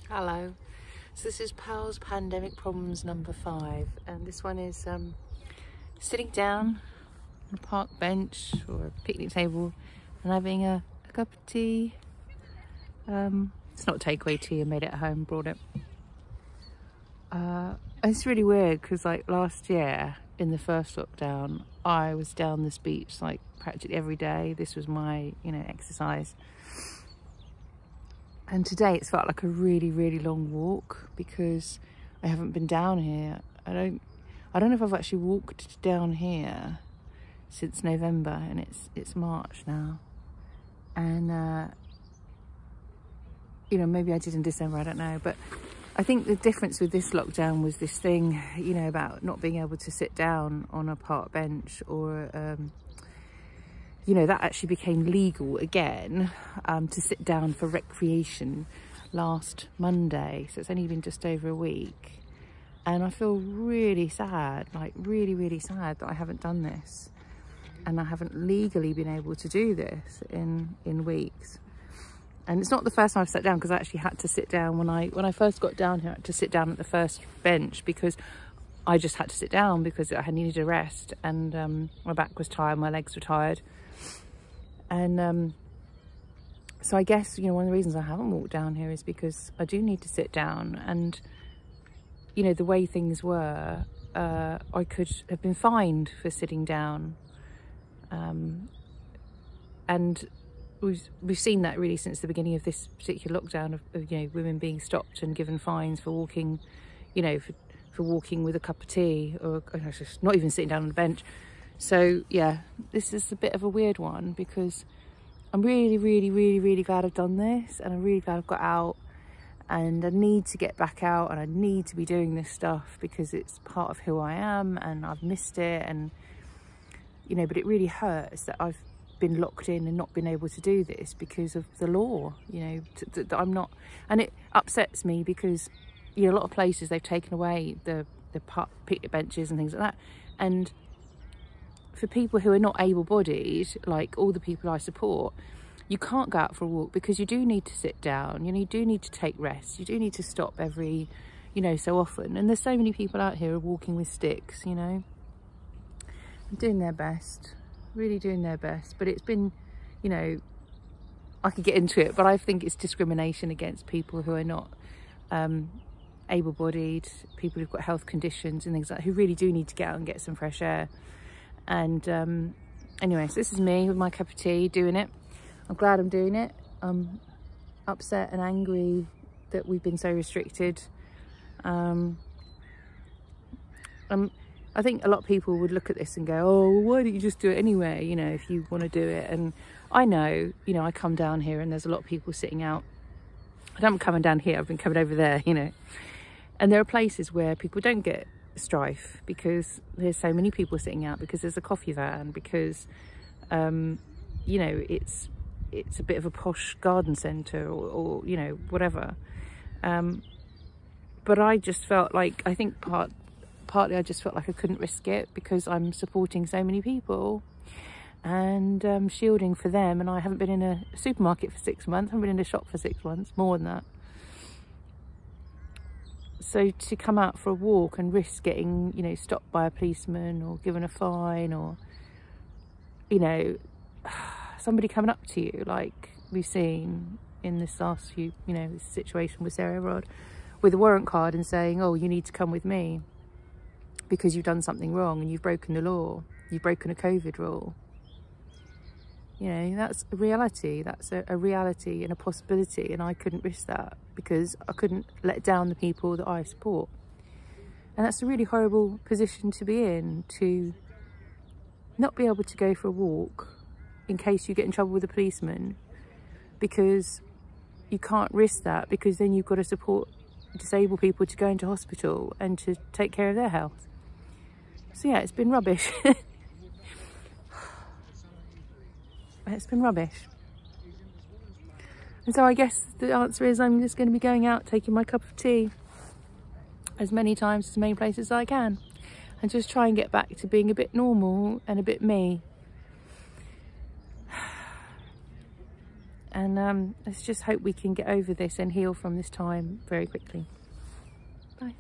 Hello. So this is Pal's Pandemic Problems number 5, and this one is sitting down on a park bench or a picnic table and having a cup of tea. It's not takeaway tea, I made it at home, brought it. It's really weird because like last year in the first lockdown I was down this beach like practically every day. This was my exercise. And today it's felt like a really long walk because I haven't been down here. I don't know if I've actually walked down here since November, and it's March now. And maybe I did in December, I don't know. But I think the difference with this lockdown was this thing, about not being able to sit down on a park bench or that actually became legal again, to sit down for recreation last Monday. So it's only been just over a week. And I feel really sad, like really sad that I haven't done this. And I haven't legally been able to do this in weeks. And it's not the first time I've sat down, because I actually had to sit down when I first got down here. I had to sit down at the first bench because I just had to sit down because I needed a rest, and my back was tired, my legs were tired. And so I guess, one of the reasons I haven't walked down here is because I do need to sit down. And, the way things were, I could have been fined for sitting down. And we've seen that really since the beginning of this particular lockdown of women being stopped and given fines for walking, for walking with a cup of tea, or just not even sitting down on a bench. So yeah, this is a bit of a weird one because I'm really glad I've done this, and I'm really glad I've got out, and I need to get back out, and I need to be doing this stuff because it's part of who I am, and I've missed it. And but it really hurts that I've been locked in and not been able to do this because of the law, that I'm not. And it upsets me because a lot of places they've taken away the picnic benches and things like that. And for people who are not able-bodied, like all the people I support, you can't go out for a walk because you do need to sit down, you do need to take rest, you do need to stop every, so often. And there's so many people out here walking with sticks, doing their best, really doing their best. But it's been, I could get into it, but I think it's discrimination against people who are not able-bodied, people who've got health conditions and things like that, who really do need to get out and get some fresh air. And anyway, so this is me with my cup of tea doing it. I'm glad I'm doing it. I'm upset and angry that we've been so restricted. I think a lot of people would look at this and go, oh, why don't you just do it anyway, if you want to do it. And I know, I come down here and there's a lot of people sitting out. I haven't come down here, I've been coming over there, And there are places where people don't get strife because there's so many people sitting out, because there's a coffee van, because it's a bit of a posh garden centre or whatever. But I just felt like, I think partly I just felt like I couldn't risk it because I'm supporting so many people and shielding for them. And I haven't been in a supermarket for 6 months, I haven't been in a shop for 6 months, more than that. So to come out for a walk and risk getting, stopped by a policeman or given a fine, or, somebody coming up to you, like we've seen in this last few, this situation with Sarah Everard, with a warrant card and saying, oh, you need to come with me because you've done something wrong and you've broken the law, you've broken a COVID rule. That's a reality. That's a reality and a possibility. And I couldn't risk that because I couldn't let down the people that I support. And that's a really horrible position to be in, to not be able to go for a walk in case you get in trouble with a policeman, because you can't risk that, because then you've got to support disabled people to go into hospital and to take care of their health. So yeah, it's been rubbish. It's been rubbish. And so I guess the answer is I'm just going to be going out, taking my cup of tea as many times, as many places as I can, and just try and get back to being a bit normal and a bit me. And let's just hope we can get over this and heal from this time very quickly. Bye.